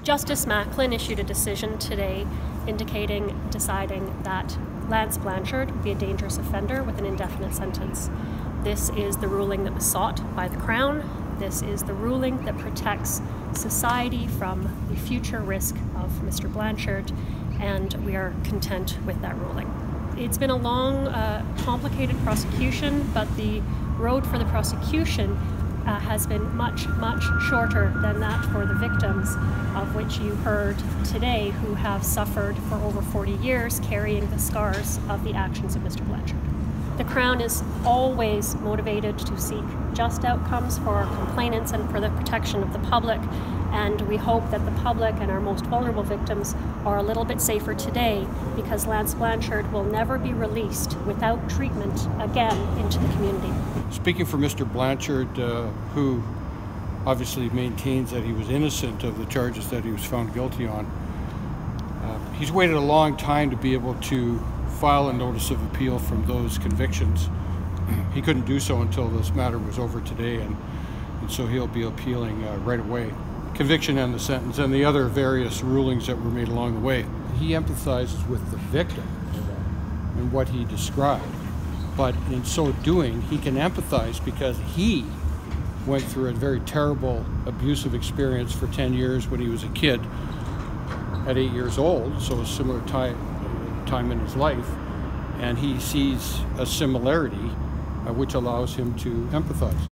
Justice Macklin issued a decision today deciding that Lance Blanchard would be a dangerous offender with an indefinite sentence. This is the ruling that was sought by the Crown. This is the ruling that protects society from the future risk of Mr. Blanchard, and we are content with that ruling. It's been a long, complicated prosecution, but the road for the prosecution has been much, much shorter than that for the victims, of which you heard today, who have suffered for over 40 years carrying the scars of the actions of Mr. Blanchard. The Crown is always motivated to seek just outcomes for our complainants and for the protection of the public, and we hope that the public and our most vulnerable victims are a little bit safer today, because Lance Blanchard will never be released without treatment again into the community. Speaking for Mr. Blanchard, who obviously maintains that he was innocent of the charges that he was found guilty on, he's waited a long time to be able to file a notice of appeal from those convictions. He couldn't do so until this matter was over today, and so he'll be appealing right away. Conviction and the sentence and the other various rulings that were made along the way. He empathizes with the victim and what he described, but in so doing, he can empathize because he went through a very terrible, abusive experience for 10 years when he was a kid at 8 years old, so a similar time in his life, and he sees a similarity which allows him to empathize.